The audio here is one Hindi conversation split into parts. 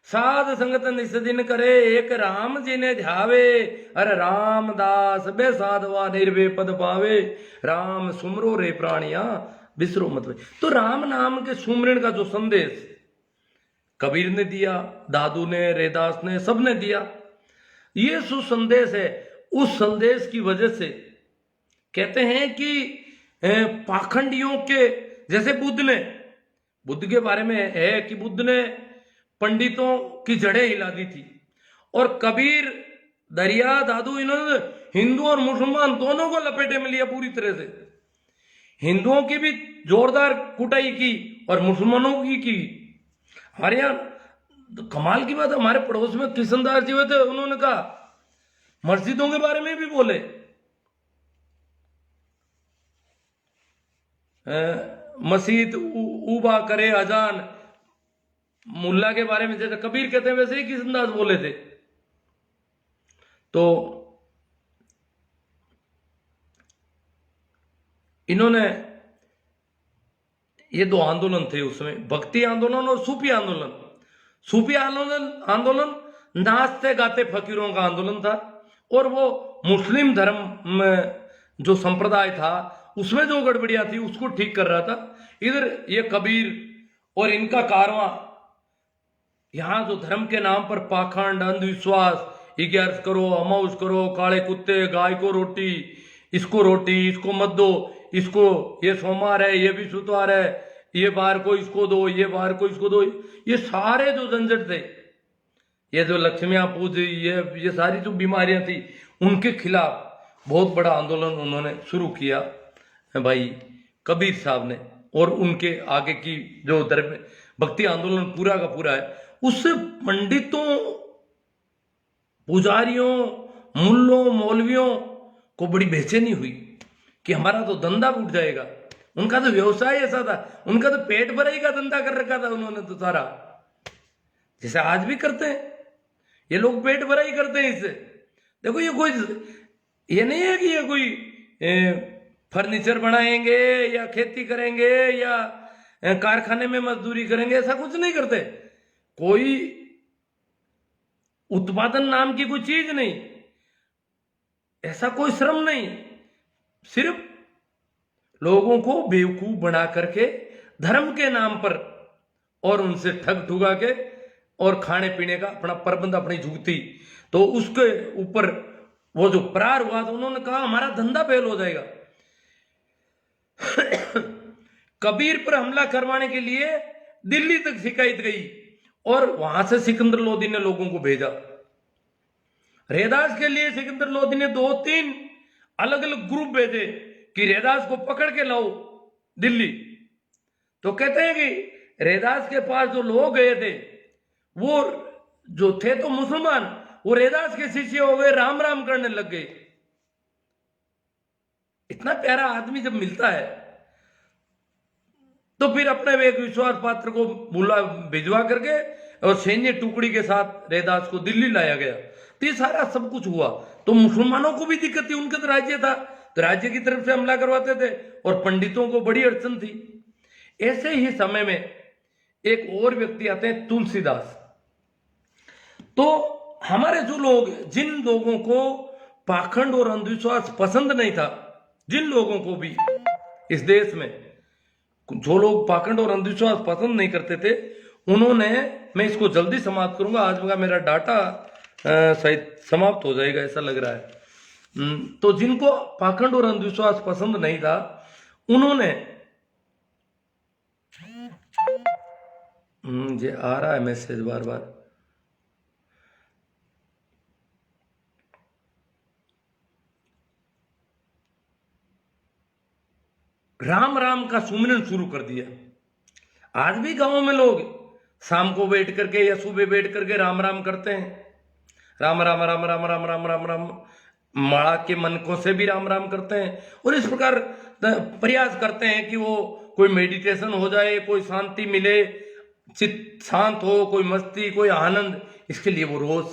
साध संगत निस दिन करे, एक राम जी ने ध्यावे। अरे रामदास बे साधवा निर्वे पद पावे, राम सुमरो रे प्राणिया बिसरो मत वे। तो राम नाम के सुमरण का जो संदेश कबीर ने दिया, दादू ने, रेदास ने, सब ने दिया, ये सुसंदेश है। उस संदेश की वजह से कहते हैं कि पाखंडियों के, जैसे बुद्ध के बारे में है कि बुद्ध ने पंडितों की जड़ें हिला दी थी, और कबीर, दरिया, दादू, इन्होंने हिंदू और मुसलमान दोनों को लपेटे में लिया पूरी तरह से। हिंदुओं की भी जोरदार कुटाई की और मुसलमानों की। हमारे यहाँ तो कमाल की बात है, हमारे पड़ोस में किशनदास जी हुए थे, उन्होंने कहा मस्जिदों के बारे में भी बोले, मस्जिद उबा करे अजान, मुल्ला के बारे में जैसे कबीर कहते हैं वैसे ही किशनदास बोले थे। तो इन्होंने, ये दो आंदोलन थे उसमें, भक्ति आंदोलन और सूफी आंदोलन। सूफी आंदोलन नाचते गाते फकीरों का आंदोलन था, और वो मुस्लिम धर्म में जो संप्रदाय था उसमें जो गड़बड़ियां थी उसको ठीक कर रहा था। इधर ये कबीर और इनका कारवां यहां जो धर्म के नाम पर पाखंड, अंधविश्वास, 11 करो, अमाउस करो, काले कुत्ते, गाय को रोटी, इसको मत दो, इसको ये सोमवार है, ये भी शुक्रवार है, ये बार को इसको दो, ये बार को इसको दो, ये सारे जो झंझट थे, ये जो लक्ष्मियां पूज, ये सारी जो बीमारियां थी, उनके खिलाफ बहुत बड़ा आंदोलन उन्होंने शुरू किया भाई कबीर साहब ने। और उनके आगे की जो धर्म भक्ति आंदोलन पूरा का पूरा है, उससे पंडितों, पुजारियों, मुल्लों, मौलवियों को बड़ी बेचैनी हुई कि हमारा तो धंधा उठ जाएगा। उनका तो व्यवसाय ऐसा था, उनका तो पेट भराई का धंधा कर रखा था उन्होंने तो सारा, जैसे आज भी करते हैं ये लोग, पेट भराई करते हैं इससे। देखो ये नहीं है कि ये कोई फर्नीचर बनाएंगे या खेती करेंगे या कारखाने में मजदूरी करेंगे, ऐसा कुछ नहीं करते। कोई उत्पादन नाम की कोई चीज नहीं, ऐसा कोई श्रम नहीं, सिर्फ लोगों को बेवकूफ बना करके धर्म के नाम पर और उनसे ठग ठुगा के और खाने पीने का अपना प्रबंध, अपनी जुगती, तो उसके ऊपर वो जो प्रार हुआ तो उन्होंने कहा हमारा धंधा फेल हो जाएगा। कबीर पर हमला करवाने के लिए दिल्ली तक शिकायत गई, और वहां से सिकंदर लोदी ने लोगों को भेजा। रेदास के लिए सिकंदर लोदी ने 2-3 अलग अलग ग्रुप भेजे कि रेदास को पकड़ के लाओ दिल्ली। तो कहते हैं कि रेदास के पास जो लोग गए थे वो जो थे तो मुसलमान, वो रेदास के शिष्य हो गए, राम राम करने लग गए। इतना प्यारा आदमी जब मिलता है तो फिर अपने एक विश्वास पात्र को भिजवा करके और सैन्य टुकड़ी के साथ रेदास को दिल्ली लाया गया। तो ये सारा सब कुछ हुआ। तो मुसलमानों को भी दिक्कत थी, उनके तो राज्य था, तो राज्य की तरफ से हमला करवाते थे, और पंडितों को बड़ी अड़चन थी। ऐसे ही समय में एक और व्यक्ति आते हैं, तुलसीदास। तो हमारे जो लोग, जिन लोगों को पाखंड और अंधविश्वास पसंद नहीं था, जिन लोगों को भी इस देश में जो लोग पाखंड और अंधविश्वास पसंद नहीं करते थे, उन्होंने, मैं इसको जल्दी समाप्त करूंगा, आज का मेरा डाटा शायद समाप्त हो जाएगा ऐसा लग रहा है। तो जिनको पाखंड और अंधविश्वास पसंद नहीं था, उन्होंने, ये आ रहा है मैसेज बार बार, राम राम का सुमिरन शुरू कर दिया। आज भी गांवों में लोग शाम को बैठ करके या सुबह बैठ करके राम राम करते हैं। राम राम राम राम राम राम राम राम, माड़ा के मनकों से भी राम राम करते हैं, और इस प्रकार प्रयास करते हैं कि वो कोई मेडिटेशन हो जाए, कोई शांति मिले, चित्त शांत हो, कोई मस्ती, कोई आनंद, इसके लिए वो रोज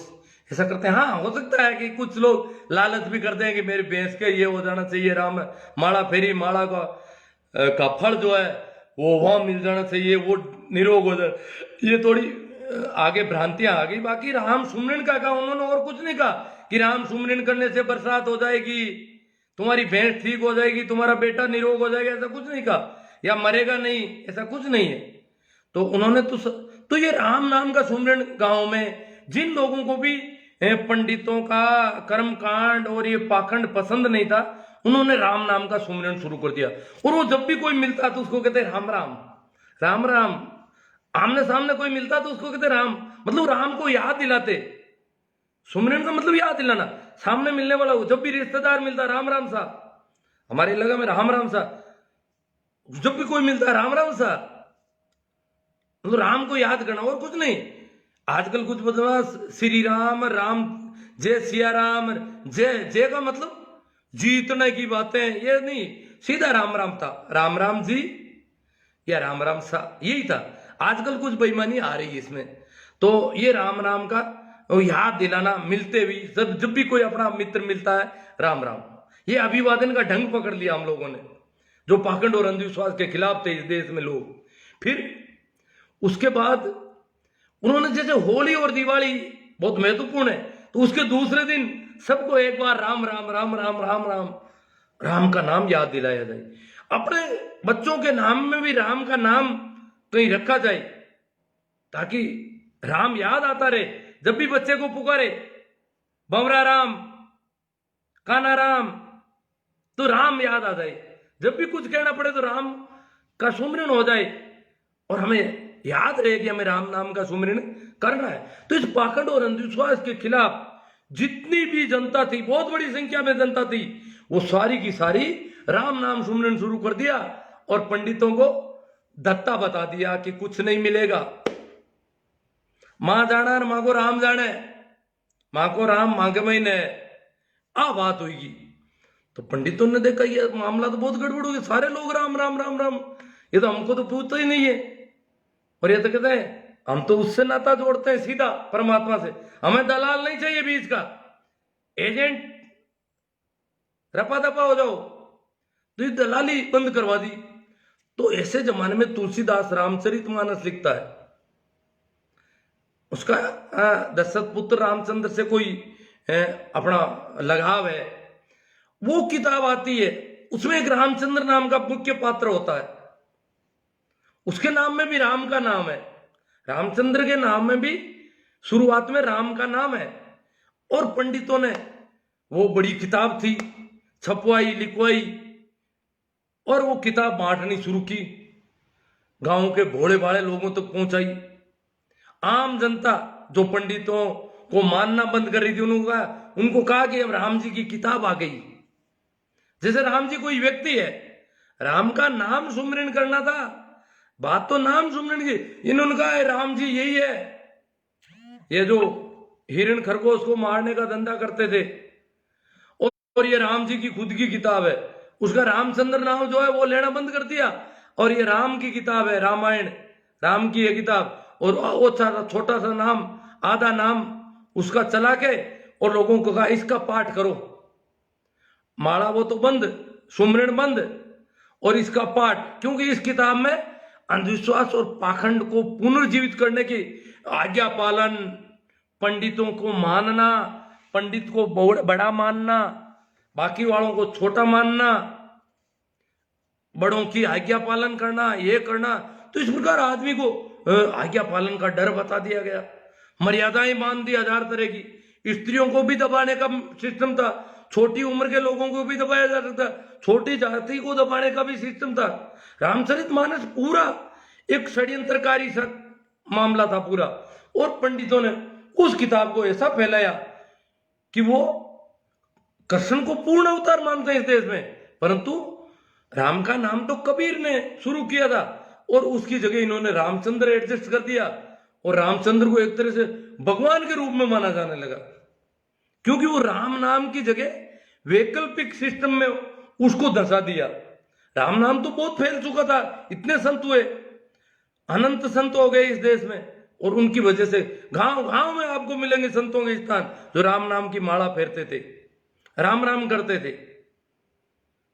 ऐसा करते हैं। हाँ, हो सकता है कि कुछ लोग लालच भी करते हैं कि मेरी भैंस के ये हो जाना चाहिए, राम माड़ा फेरी, माड़ा का फल जो है वो वहां मिल जाना चाहिए, वो निरोग हो जाए। ये थोड़ी आगे भ्रांतियां आ गई। बाकी राम सुमरन का कहा उन्होंने, और कुछ नहीं कहा कि राम सुमरन करने से बरसात हो जाएगी, तुम्हारी भैंस ठीक हो जाएगी, तुम्हारा बेटा निरोग हो जाएगा, ऐसा कुछ नहीं कहा, या मरेगा नहीं, ऐसा कुछ नहीं है। तो उन्होंने तो ये राम नाम का सुमरन गांव में जिन लोगों को भी पंडितों का कर्म कांड और ये पाखंड पसंद नहीं था, उन्होंने राम नाम का सुमरन शुरू कर दिया। और वो जब भी कोई मिलता तो उसको कहते राम राम राम राम, आमने सामने कोई मिलता तो उसको कहते राम, मतलब राम को याद दिलाते। सुमरन का मतलब याद दिलाना, सामने मिलने वाला हो, जब भी रिश्तेदार मिलता राम राम सा, हमारे इलाका में राम राम सा, जब भी कोई मिलता राम राम सा, मतलब राम को याद करना और कुछ नहीं। आजकल कुछ बदमाश श्री राम राम जय सिया राम, जय जय का मतलब जीतने की बातें, ये नहीं, सीधा राम राम था, राम राम जी या राम राम सा, यही था। आजकल कुछ बेईमानी आ रही है इसमें। तो ये राम राम का याद दिलाना, मिलते भी जब भी कोई अपना मित्र मिलता है राम राम, ये अभिवादन का ढंग पकड़ लिया हम लोगों ने, जो पाखंड और अंधविश्वास के खिलाफ थे इस देश में लोग। फिर उसके बाद उन्होंने, जैसे होली और दिवाली बहुत महत्वपूर्ण है, तो उसके दूसरे दिन सबको एक बार राम राम राम राम राम राम राम का नाम याद दिलाया जाए। अपने बच्चों के नाम में भी राम का नाम कहीं रखा जाए, ताकि राम याद आता रहे। जब भी बच्चे को पुकारे बमरा राम काना राम, तो राम याद आ जाए। जब भी कुछ कहना पड़े तो राम का सुमरन हो जाए, और हमें याद रहे कि हमें राम नाम का सुमरन करना है। तो इस पाखंड और अंधविश्वास के खिलाफ जितनी भी जनता थी, बहुत बड़ी संख्या में जनता थी, वो सारी की सारी राम नाम सुमरन शुरू कर दिया, और पंडितों को दत्ता बता दिया कि कुछ नहीं मिलेगा, मां जाना और मां को राम जाने, मां को राम मांग महीने आ बात होगी। तो पंडितों ने देखा ये मामला तो बहुत गड़बड़ हो गया, सारे लोग राम राम राम राम, ये तो हमको तो पूछता ही नहीं है। और ये तो कहते हैं हम तो उससे नाता जोड़ते हैं सीधा परमात्मा से, हमें दलाल नहीं चाहिए बीच का, एजेंट रपा दपा हो जाओ। तो ये दलाली बंद करवा दी। तो ऐसे जमाने में तुलसीदास रामचरितमानस लिखता है, उसका दशरथ पुत्र रामचंद्र से कोई अपना लगाव है, वो किताब आती है, उसमें एक रामचंद्र नाम का मुख्य पात्र होता है, उसके नाम में भी राम का नाम है, रामचंद्र के नाम में भी शुरुआत में राम का नाम है। और पंडितों ने वो बड़ी किताब थी, छपवाई लिखवाई, और वो किताब बांटनी शुरू की, गांव के भोले भाले लोगों तक पहुंचाई। आम जनता जो पंडितों को मानना बंद कर रही थी, उनको कहा कि अब राम जी की किताब आ गई। जैसे राम जी कोई व्यक्ति है, राम का नाम सुमरन करना था, बात तो नाम सुमरन की। इन्होंने कहा राम जी यही है, ये जो हिरण खरगोश को मारने का धंधा करते थे, और ये राम जी की खुद की किताब है, उसका रामचंद्र नाम जो है वो लेना बंद कर दिया, और ये राम की किताब है, रामायण राम की है किताब, और वो छोटा सा नाम, आधा नाम उसका चला के, और लोगों को कहा इसका पाठ करो, माला वो तो बंद, सुमरन बंद, और इसका पाठ, क्योंकि इस किताब में अंधविश्वास और पाखंड को पुनर्जीवित करने की आज्ञा पालन, पंडितों को मानना, पंडित को बड़ा मानना, बाकी वालों को छोटा मानना, बड़ों की आज्ञा पालन करना, ये करना। तो इस प्रकार आदमी को आज्ञा पालन का डर बता दिया गया, मर्यादाएं बांध दी हजार तरह की। स्त्रियों को भी दबाने का सिस्टम था, छोटी उम्र के लोगों को भी दबाया जा सकता, छोटी जाति को दबाने का भी सिस्टम था। रामचरितमानस पूरा एक षड्यंत्रकारी मामला था पूरा, और पंडितों ने उस किताब को ऐसा फैलाया कि वो कृष्ण को पूर्ण अवतार मानते हैं इस देश में, परंतु राम का नाम तो कबीर ने शुरू किया था, और उसकी जगह इन्होंने रामचंद्र एडजस्ट कर दिया, और रामचंद्र को एक तरह से भगवान के रूप में माना जाने लगा, क्योंकि वो राम नाम की जगह वैकल्पिक सिस्टम में उसको धंसा दिया। राम नाम तो बहुत फैल चुका था, इतने संत हुए, अनंत संत हो गए इस देश में, और उनकी वजह से गांव गांव में आपको मिलेंगे संतों के स्थान जो राम नाम की माला फेरते थे, राम राम करते थे।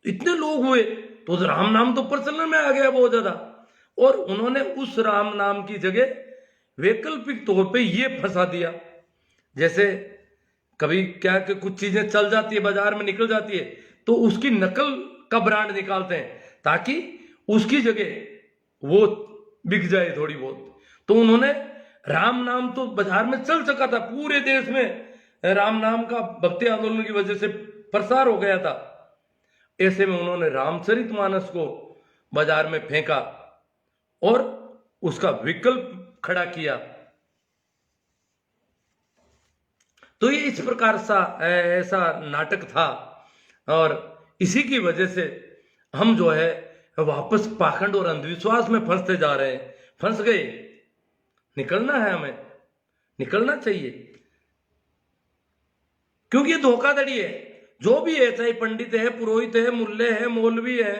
इतने लोग हुए तो राम नाम तो प्रचलन में आ गया बहुत ज्यादा, और उन्होंने उस राम नाम की जगह वैकल्पिक तौर पे ये फंसा दिया। जैसे कभी क्या कि कुछ चीजें चल जाती है, बाजार में निकल जाती है, तो उसकी नकल का ब्रांड निकालते हैं ताकि उसकी जगह वो बिक जाए थोड़ी बहुत। तो उन्होंने राम नाम तो बाजार में चल सका था, पूरे देश में राम नाम का भक्ति आंदोलन की वजह से प्रसार हो गया था। ऐसे में उन्होंने रामचरितमानस को बाजार में फेंका और उसका विकल्प खड़ा किया। तो ये इस प्रकार सा ऐसा नाटक था, और इसी की वजह से हम जो है वापस पाखंड और अंधविश्वास में फंसते जा रहे हैं। फंस गए, निकलना है, हमें निकलना चाहिए, क्योंकि ये धोखाधड़ी है। जो भी है, चाहे पंडित है, पुरोहित है, मुल्ले है, मौलवी है,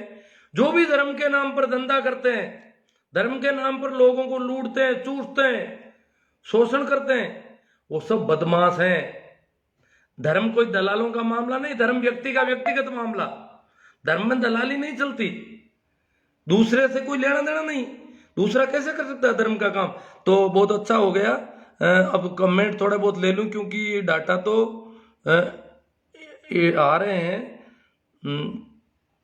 जो भी धर्म के नाम पर धंधा करते हैं, धर्म के नाम पर लोगों को लूटते हैं, चूसते हैं, शोषण करते हैं, वो सब बदमाश हैं। धर्म कोई दलालों का मामला नहीं, धर्म व्यक्ति का व्यक्तिगत मामला। धर्म में दलाली नहीं चलती, दूसरे से कोई लेना देना नहीं। दूसरा कैसे कर सकता है धर्म का काम? तो बहुत अच्छा हो गया। अब कमेंट थोड़े बहुत ले लूं, क्योंकि डाटा तो ये आ रहे हैं।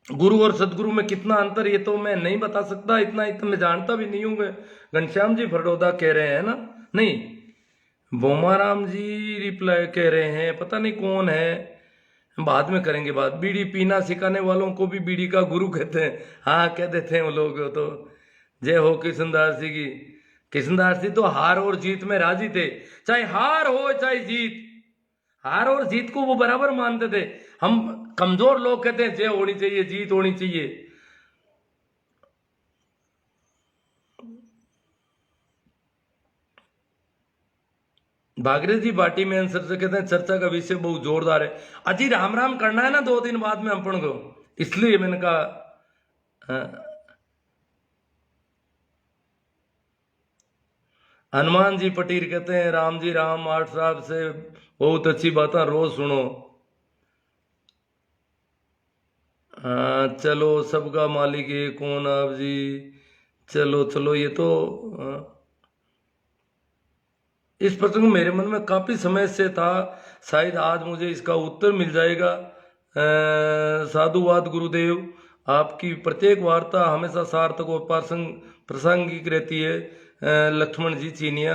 गुरु और सदगुरु में कितना अंतर, ये तो मैं नहीं बता सकता, इतना मैं जानता भी नहीं हूँ। घनश्याम जी फरडोदा कह रहे हैं ना, नहीं, बोमाराम जी रिप्लाई कह रहे हैं, पता नहीं कौन है, बाद में करेंगे बात। बीड़ी पीना सिखाने वालों को भी बीड़ी का गुरु कहते हैं। हाँ, कह देते हैं वो लोग। तो जय हो कृष्णदास जी की। कृष्णदास जी तो हार और जीत में राजी थे, चाहे हार हो चाहे जीत। हार और जीत को वो बराबर मानते थे। हम कमजोर लोग कहते हैं जय होनी चाहिए, जीत होनी चाहिए। भागीरथ जी बाटी में आंसर से कहते हैं चर्चा का विषय बहुत जोरदार है। अजी राम राम करना है ना 2 दिन बाद में अपन को, इसलिए मैंने कहा। हनुमान जी पटीर कहते हैं राम जी राम आठ साहब से बहुत अच्छी बातें रोज सुनो। चलो सबका मालिक है कौन आप जी। चलो चलो, ये तो इस प्रसंग मेरे मन में काफी समय से था, शायद आज मुझे इसका उत्तर मिल जाएगा। साधुवाद गुरुदेव, आपकी प्रत्येक वार्ता हमेशा सार्थक और प्रासंगिक रहती है। लक्ष्मण जी चीनिया,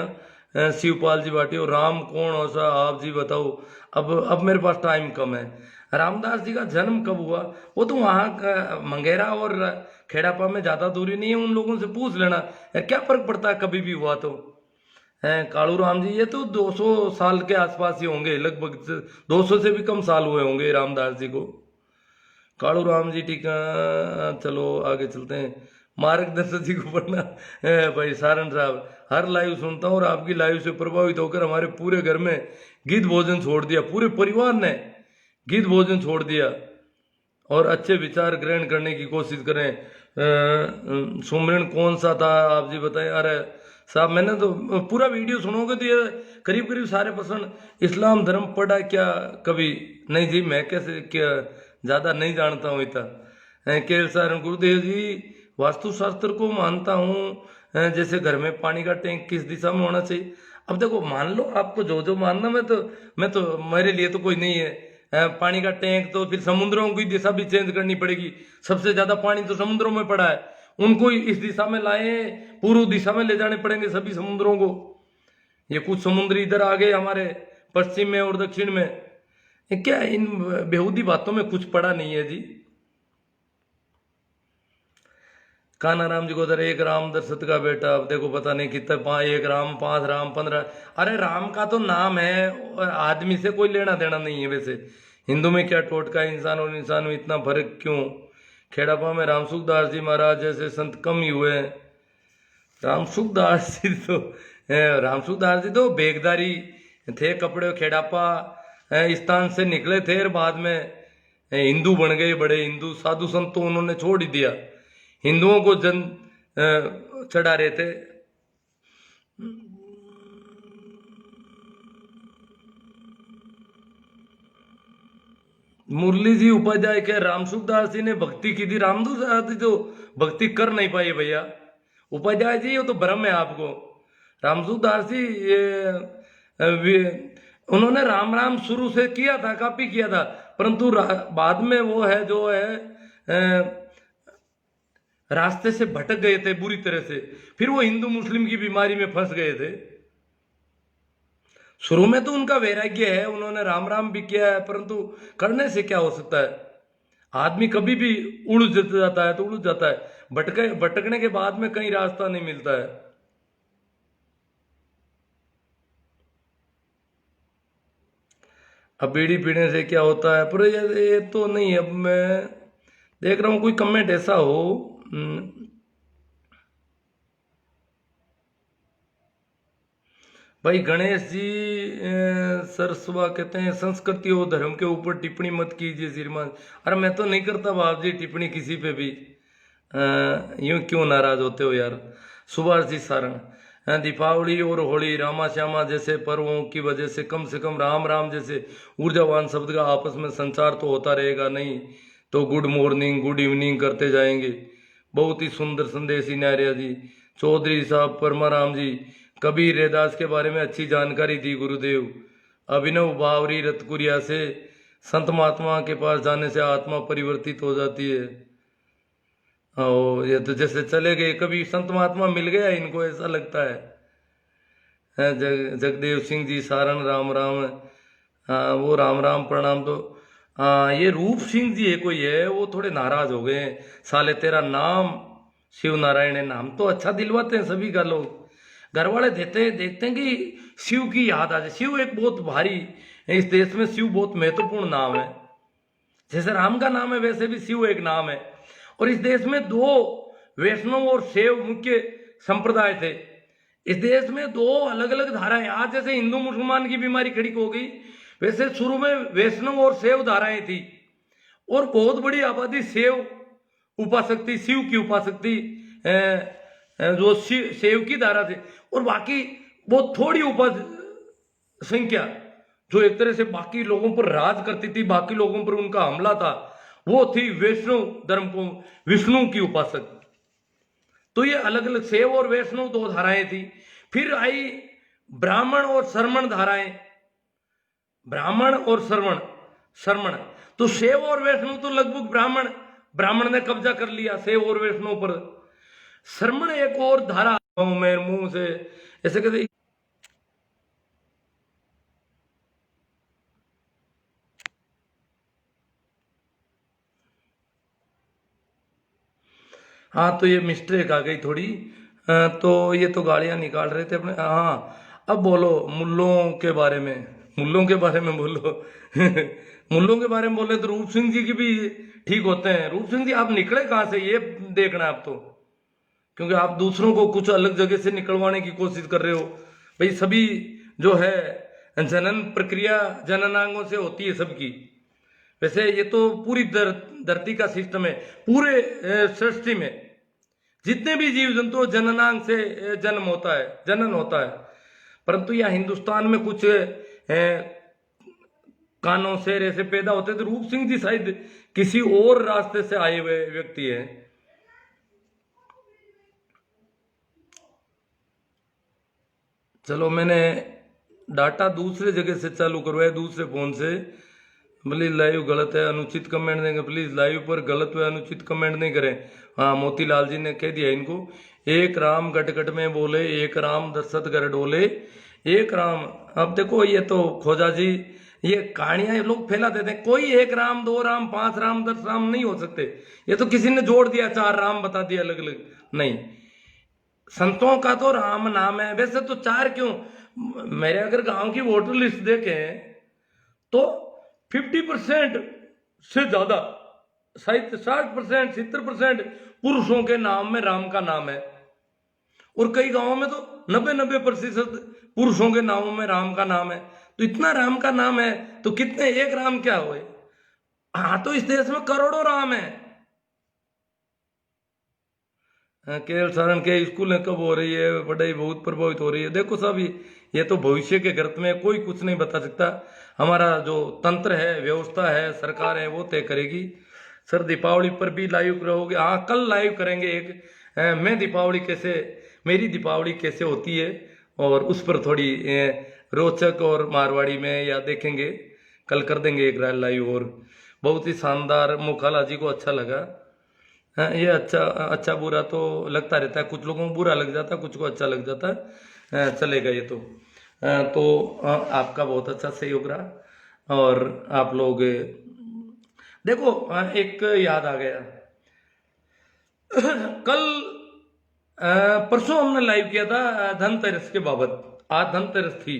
शिवपाल जी भाटी, और राम कौन हो सा आप जी बताओ। अब मेरे पास टाइम कम है। रामदास जी का जन्म कब हुआ? वो तो वहाँ मंगेरा और खेड़ापा में ज़्यादा दूरी नहीं है, उन लोगों से पूछ लेना, क्या फर्क पड़ता है, कभी भी हुआ तो। हैं कालू राम जी, ये तो 200 साल के आसपास ही होंगे, लगभग 200 से भी कम साल हुए होंगे रामदास जी को। कालू राम जी ठीक है, चलो आगे चलते हैं। मार्गदर्शक जी को पढ़ना भाई सारण साहब, हर लाइव सुनता हूँ और आपकी लाइव से प्रभावित होकर हमारे पूरे घर में गिद्ध भोजन छोड़ दिया, पूरे परिवार ने गिद्ध भोजन छोड़ दिया और अच्छे विचार ग्रहण करने की कोशिश करें। सुमरन कौन सा था आप जी बताएं। अरे साहब, मैंने तो पूरा वीडियो सुनोगे तो ये करीब करीब सारे पर्सन इस्लाम धर्म पढ़ा क्या कभी? नहीं जी, मैं कैसे क्या ज़्यादा नहीं जानता हूँ इतना। केल सारण गुरुदेव जी, वास्तुशास्त्र को मानता हूँ, जैसे घर में पानी का टैंक किस दिशा में होना चाहिए। अब देखो, मान लो आपको जो जो मानना, मैं तो मेरे लिए तो कोई नहीं है। पानी का टैंक तो फिर समुद्रों की दिशा भी चेंज करनी पड़ेगी। सबसे ज्यादा पानी तो समुद्रों में पड़ा है, उनको इस दिशा में लाए, पूर्व दिशा में ले जाने पड़ेंगे सभी समुद्रों को। ये कुछ समुद्र इधर आ गए हमारे पश्चिम में और दक्षिण में। क्या इन बेहूदी बातों में कुछ पड़ा नहीं है जी। कान्हा राम जी को उधर एक राम दशरथ का बेटा, अब देखो पता नहीं कितना, 1 राम 5 राम 15। अरे राम का तो नाम है और आदमी से कोई लेना देना नहीं है। वैसे हिंदू में क्या टोटका, इंसान और इंसान में इतना फर्क क्यों? खेड़ापा में रामसुखदास जी महाराज जैसे संत कम ही हुए। रामसुखदास जी तो बेगदारी थे, कपड़े खेड़ापा स्थान से निकले थे और बाद में हिंदू बन गए, बड़े हिंदू साधु संत तो उन्होंने छोड़ ही दिया, हिंदुओं को जन चढ़ा रहे थे। मुरली जी उपाध्याय के रामसुखदास जी ने भक्ति की थी, रामदास जी तो भक्ति कर नहीं पाए भैया। उपाध्याय जी, ये तो भ्रम है आपको। रामसूखदास जी उन्होंने राम राम शुरू से किया था, कॉपी किया था, परंतु बाद में वो है जो है रास्ते से भटक गए थे बुरी तरह से, फिर वो हिंदू मुस्लिम की बीमारी में फंस गए थे। शुरू में तो उनका वैराग्य है, उन्होंने राम राम भी किया है, परंतु करने से क्या हो सकता है, आदमी कभी भी उड़ जाता है तो उड़ जाता है, भटकने के बाद में कहीं रास्ता नहीं मिलता है। अब बीड़ी पीने से क्या होता है, पर ये तो नहीं, अब मैं देख रहा हूं कोई कमेंट ऐसा हो। भाई गणेश जी सरसवा कहते हैं संस्कृति और धर्म के ऊपर टिप्पणी मत कीजिए श्रीमान। अरे मैं तो नहीं करता बाप जी टिप्पणी किसी पे भी, यूं क्यों नाराज होते हो यार। सुभाष जी सारण, दीपावली और होली रामा श्यामा जैसे पर्वों की वजह से कम राम राम जैसे ऊर्जावान शब्द का आपस में संचार तो होता रहेगा, नहीं तो गुड मॉर्निंग गुड इवनिंग करते जाएंगे। बहुत ही सुंदर संदेश नारिया जी। चौधरी साहब परमाराम जी, कबीर रैदास के बारे में अच्छी जानकारी दी गुरुदेव। अभिनव बावरी रतकुरिया से, संत महात्मा के पास जाने से आत्मा परिवर्तित हो जाती है। ये तो जैसे चले गए, कभी संत महात्मा मिल गया इनको, ऐसा लगता है। जगदेव सिंह जी सारण, राम राम। वो राम राम प्रणाम। तो ये रूप सिंह जी है कोई है, वो थोड़े नाराज हो गए हैं। साले तेरा नाम शिव नारायण है, नाम तो अच्छा दिलवाते हैं सभी का लोग, घर वाले देखते हैं कि शिव की याद आ जाए। शिव एक बहुत भारी, इस देश में शिव बहुत महत्वपूर्ण नाम है। जैसे राम का नाम है वैसे भी शिव एक नाम है। और इस देश में दो वैष्णव और शैव मुख्य संप्रदाय थे। इस देश में दो अलग अलग धाराएं, आज जैसे हिंदू मुसलमान की बीमारी खड़ी हो गई, वैसे शुरू में वैष्णव और शैव धाराएं थी, और बहुत बड़ी आबादी शैव उपासक थी, शिव की उपासक थी, जो शैव की धारा थी। और बाकी बहुत थोड़ी संख्या जो एक तरह से बाकी लोगों पर राज करती थी, बाकी लोगों पर उनका हमला था, वो थी वैष्णव धर्म को विष्णु की उपासक। तो ये अलग अलग शैव और वैष्णव दो धाराएं थी। फिर आई ब्राह्मण और श्रमण धाराएं, ब्राह्मण और श्रमण। तो शैव और वैष्णव तो लगभग ब्राह्मण ने कब्जा कर लिया शैव और वैष्णव पर। श्रमण एक और धारा, मेरे मुंह से ऐसे कहते, हाँ तो ये मिस्टेक आ गई थोड़ी। तो ये तो गालियां निकाल रहे थे अपने। हाँ अब बोलो मुल्लों के बारे में, मुल्लों के बारे में बोलो। मुल्लों के बारे में बोले तो रूप सिंह जी की भी ठीक होते हैं। रूप सिंह जी आप निकले कहाँ से ये देखना है आप तो, क्योंकि आप दूसरों को कुछ अलग जगह से निकलवाने की कोशिश कर रहे हो। भाई सभी जो है जनन प्रक्रिया जननांगों से होती है सबकी। वैसे ये तो पूरी धरती का सिस्टम है, पूरे सृष्टि में जितने भी जीव जंतु जननांग से जनन होता है। परंतु यहाँ हिंदुस्तान में कुछ कानों से ऐसे पैदा होते, तो रूप सिंह जी शायद किसी और रास्ते से आए हुए व्यक्ति हैं। चलो मैंने डाटा दूसरे जगह से चालू करवाया, दूसरे फोन से। प्लीज लाइव गलत है, अनुचित कमेंट देंगे, प्लीज लाइव पर गलत व अनुचित कमेंट नहीं करें। हाँ मोतीलाल जी ने कह दिया इनको। एक राम गट गट में बोले, एक राम दशरथ घर डोले, एक राम। अब देखो ये तो खोजा जी ये कहानियां लोग फैला देते हैं, कोई एक राम, दो राम, पांच राम, 10 राम नहीं हो सकते। ये तो किसी ने जोड़ दिया, 4 राम बता दिया अलग अलग। नहीं, संतों का तो राम नाम है। वैसे तो 4 क्यों, मेरे अगर गांव की वोटर लिस्ट देखें तो 50% से ज्यादा, शायद 60%, 70% पुरुषों के नाम में राम का नाम है। और कई गांवों में तो 90% पुरुषों के नामों में राम का नाम है। तो इतना राम का नाम है तो कितने, एक राम क्या हुए? हाँ तो इस देश में करोड़ों राम है। केरल सारण के स्कूल में कब हो रही है पढ़ाई, बहुत प्रभावित हो रही है। देखो साहब ये तो भविष्य के गर्त में कोई कुछ नहीं बता सकता। हमारा जो तंत्र है, व्यवस्था है, सरकार है, वो तय करेगी। सर दीपावली पर भी लाइव रहोगे? हाँ कल लाइव करेंगे एक, मैं दीपावली कैसे, मेरी दीपावली कैसे होती है और उस पर थोड़ी रोचक और मारवाड़ी में या देखेंगे, कल कर देंगे एक लाइव। और बहुत ही शानदार, मोखाला जी को अच्छा लगा। हाँ, ये अच्छा बुरा तो लगता रहता है, कुछ लोगों को बुरा लग जाता है, कुछ को अच्छा लग जाता है, चलेगा ये तो। आपका बहुत अच्छा सहयोग रहा। और आप लोग देखो, एक याद आ गया। कल परसों हमने लाइव किया था धनतेरस के बाबत। आज धनतेरस थी।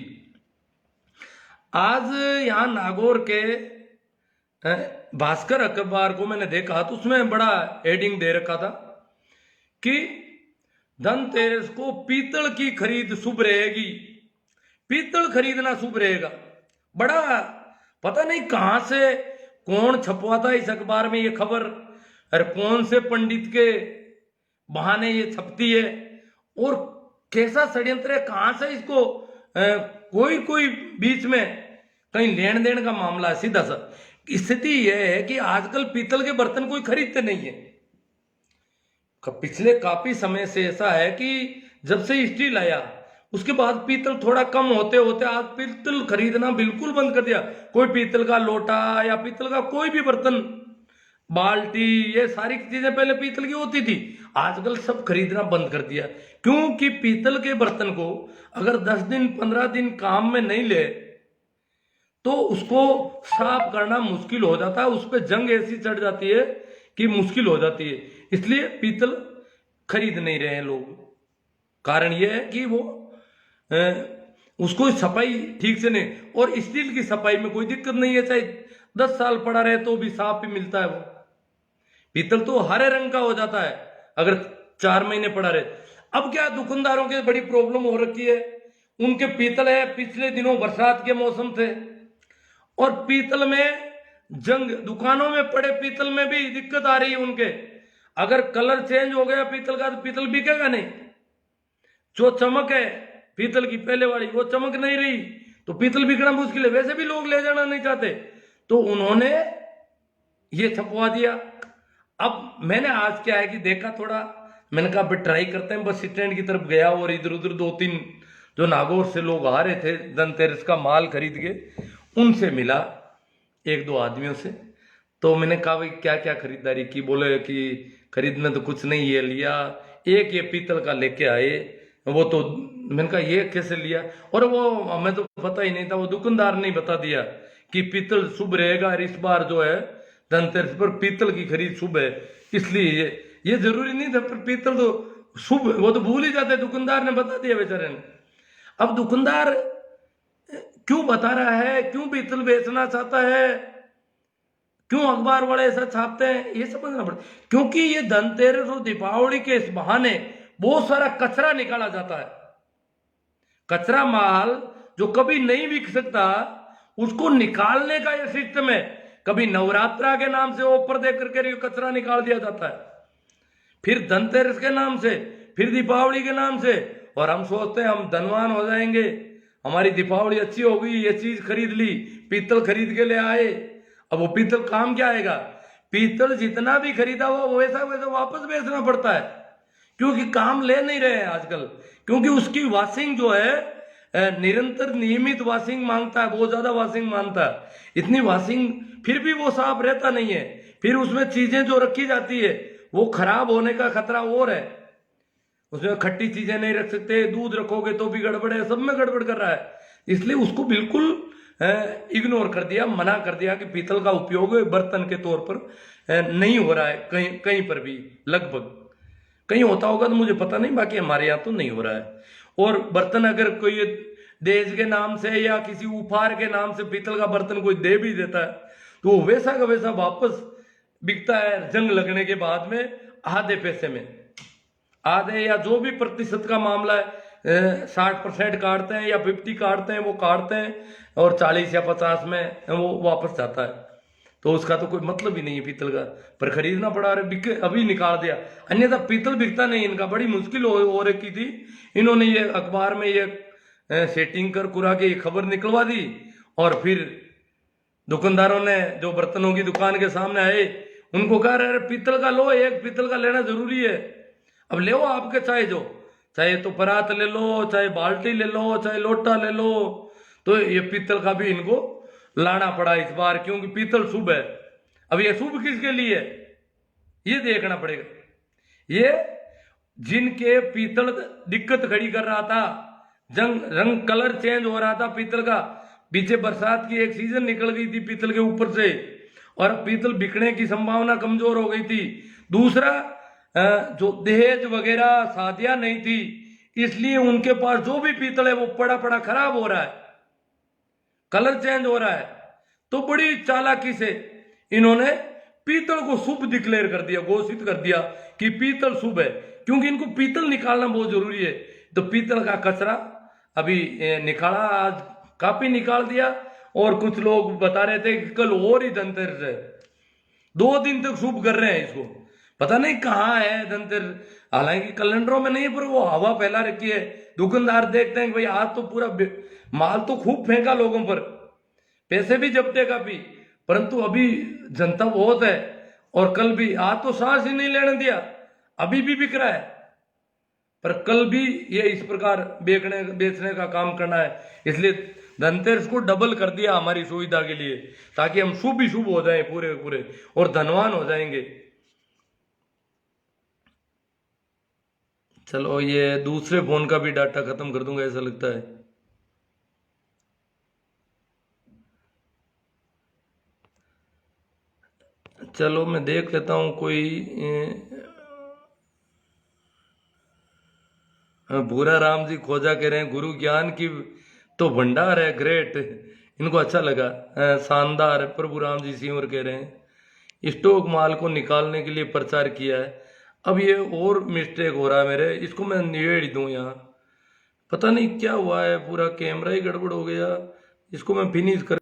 आज यहाँ नागौर के भास्कर अखबार को मैंने देखा तो उसमें बड़ा हेडिंग दे रखा था कि धनतेरस को पीतल की खरीद शुभ रहेगी, पीतल खरीदना शुभ रहेगा। बड़ा पता नहीं कहां से कौन छपवाता इस अखबार में ये खबर, और कौन से पंडित के बहाने ये छपती है, और कैसा षड्यंत्र है, कहां से इसको कोई बीच में कहीं लेन देन का मामला है। सीधा सा स्थिति यह है कि आजकल पीतल के बर्तन कोई खरीदते नहीं है। पिछले काफी समय से ऐसा है कि जब से स्टील आया उसके बाद पीतल थोड़ा कम होते होते आज पीतल खरीदना बिल्कुल बंद कर दिया। कोई पीतल का लोटा या पीतल का कोई भी बर्तन, बाल्टी, ये सारी चीजें पहले पीतल की होती थी, आजकल सब खरीदना बंद कर दिया। क्योंकि पीतल के बर्तन को अगर 10 दिन 15 दिन काम में नहीं ले तो उसको साफ करना मुश्किल हो जाता है, उस पर जंग ऐसी चढ़ जाती है कि मुश्किल हो जाती है। इसलिए पीतल खरीद नहीं रहे हैं लोग। कारण यह है कि वो उसको सफाई ठीक से नहीं, और स्टील की सफाई में कोई दिक्कत नहीं है, चाहे 10 साल पड़ा रहे तो भी साफ ही मिलता है। वो पीतल तो हरे रंग का हो जाता है अगर 4 महीने पड़ा रहे। अब क्या दुकानदारों के बड़ी प्रॉब्लम हो रखी है, उनके पीतल है, पिछले दिनों बरसात के मौसम थे और पीतल में जंग, दुकानों में पड़े पीतल में भी दिक्कत आ रही है उनके। अगर कलर चेंज हो गया पीतल का तो पीतल बिकेगा नहीं। जो चमक है पीतल की पहले वाली वो चमक नहीं रही तो पीतल बिकना मुश्किल है। वैसे भी लोग ले जाना नहीं चाहते तो उन्होंने ये छपवा दिया। अब मैंने आज क्या है कि देखा थोड़ा, मैंने कहा ट्राई करते हैं। बस स्टैंड की तरफ गया और इधर उधर 2-3 जो नागौर से लोग आ रहे थे धनतेरस का माल खरीद के, उनसे मिला 1-2 आदमियों से। तो मैंने कहा भाई क्या क्या खरीदारी की? बोले कि खरीदने तो कुछ नहीं, ये लिया, एक ये पीतल का लेके आए। वो तो मैंने कहा ये कैसे लिया? और वो हमें तो पता ही नहीं था, वो दुकानदार ने बता दिया कि पीतल शुभ रहेगा और इस बार जो है धनतेरस पर पीतल की खरीद शुभ है। इसलिए ये जरूरी नहीं था, पर पीतल तो शुभ, वो तो भूल ही जाते, दुकानदार ने बता दिया बेचारे ने। अब दुकानदार क्यों बता रहा है, क्यों पीतल बेचना चाहता है, क्यों अखबार वाले ऐसा छापते हैं, ये समझना पड़ता। क्योंकि ये धनतेरस और दीपावली के इस बहाने बहुत सारा कचरा निकाला जाता है। कचरा माल जो कभी नहीं बिक सकता उसको निकालने का यह सिस्टम है। कभी नवरात्रा के नाम से ऑफर दे करके कचरा निकाल दिया जाता है, फिर धनतेरस के नाम से, फिर दीपावली के नाम से, और हम सोचते हैं हम धनवान हो जाएंगे, हमारी दीपावली अच्छी हो गई, ये चीज खरीद ली, पीतल खरीद के ले आए। अब वो पीतल काम क्या आएगा? पीतल जितना भी खरीदा हुआ वैसा वैसा वापस बेचना पड़ता है, क्योंकि काम ले नहीं रहे हैं आजकल। क्योंकि उसकी वॉशिंग जो है निरंतर नियमित वॉशिंग मांगता है, बहुत ज्यादा वॉशिंग मांगता है। इतनी वॉशिंग फिर भी वो साफ रहता नहीं है, फिर उसमें चीजें जो रखी जाती है वो खराब होने का खतरा और है। उसमें खट्टी चीजें नहीं रख सकते, दूध रखोगे तो भी गड़बड़ है, सब में गड़बड़ कर रहा है। इसलिए उसको बिल्कुल इग्नोर कर दिया, मना कर दिया कि पीतल का उपयोग बर्तन के तौर पर नहीं हो रहा है कहीं कहीं पर भी। लगभग कहीं होता होगा तो मुझे पता नहीं, बाकी हमारे यहाँ तो नहीं हो रहा है। और बर्तन अगर कोई देश के नाम से या किसी उपहार के नाम से पीतल का बर्तन कोई दे भी देता है तो वो वैसा का वैसा वापस बिकता है जंग लगने के बाद में आधे पैसे में, आधे या जो भी प्रतिशत का मामला है 60% काटते हैं या 50 काटते हैं, वो काटते हैं, और 40 या 50 में वो वापस जाता है। तो उसका तो कोई मतलब ही नहीं है पीतल का, पर खरीदना पड़ा। अरे बिके, अभी निकाल दिया, अन्यथा पीतल बिकता नहीं इनका। बड़ी मुश्किल हो रखी थी, इन्होंने ये अखबार में ये सेटिंग कर कुरा के ये खबर निकलवा दी, और फिर दुकानदारों ने जो बर्तनों की दुकान के सामने आए उनको कहा अरे पीतल का लो, एक पीतल का लेना जरूरी है, अब ले आपके चाहे तो परात ले लो, चाहे बाल्टी ले लो, चाहे लोटा ले लो। तो ये पीतल का भी इनको लाना पड़ा इस बार, क्योंकि पीतल शुभ है। अब ये शुभ किसके लिए है ये देखना पड़ेगा। ये जिनके पीतल दिक्कत खड़ी कर रहा था, रंग कलर चेंज हो रहा था पीतल का, पीछे बरसात की एक सीजन निकल गई थी पीतल के ऊपर से, और पीतल बिकने की संभावना कमजोर हो गई थी। दूसरा, जो दहेज वगैरह शादियां नहीं थी, इसलिए उनके पास जो भी पीतल है वो पड़ा पड़ा खराब हो रहा है, कलर चेंज हो रहा है। तो बड़ी चालाकी से इन्होंने पीतल को शुभ डिक्लेयर कर दिया, घोषित कर दिया कि पीतल शुभ है, क्योंकि इनको पीतल निकालना बहुत जरूरी है। तो पीतल का कचरा अभी निकाला, आज काफी निकाल दिया। और कुछ लोग बता रहे थे कि कल और ही धनतेरस है, 2 दिन तक शुभ कर रहे हैं इसको, पता नहीं कहाँ है धनतेरस। हालांकि कैलेंडरों में नहीं, पर वो हवा फैला रखी है। दुकानदार देखते हैं कि भाई आज तो पूरा माल तो खूब फेंका लोगों पर, पैसे भी जब्ते काफी, परंतु अभी जनता बहुत है। और कल भी, आज तो सांस ही नहीं लेने दिया, अभी भी बिक रहा है, पर कल भी ये इस प्रकार बेचने का काम करना है। इसलिए धनतेरस को डबल कर दिया हमारी सुविधा के लिए, ताकि हम शुभ ही शुभ हो जाएं पूरे पूरे और धनवान हो जाएंगे। चलो, ये दूसरे फोन का भी डाटा खत्म कर दूंगा ऐसा लगता है। चलो मैं देख लेता हूं कोई। भूरा राम जी खोजा कह रहे हैं, गुरु ज्ञान की तो भंडार है, ग्रेट, इनको अच्छा लगा, शानदार। प्रभु राम जी सिंवर कह रहे हैं स्टॉक माल को निकालने के लिए प्रचार किया है। अब ये और मिस्टेक हो रहा है मेरे, इसको मैं निवेड़ दूं यहाँ, पता नहीं क्या हुआ है, पूरा कैमरा ही गड़बड़ हो गया। इसको मैं फिनिश कर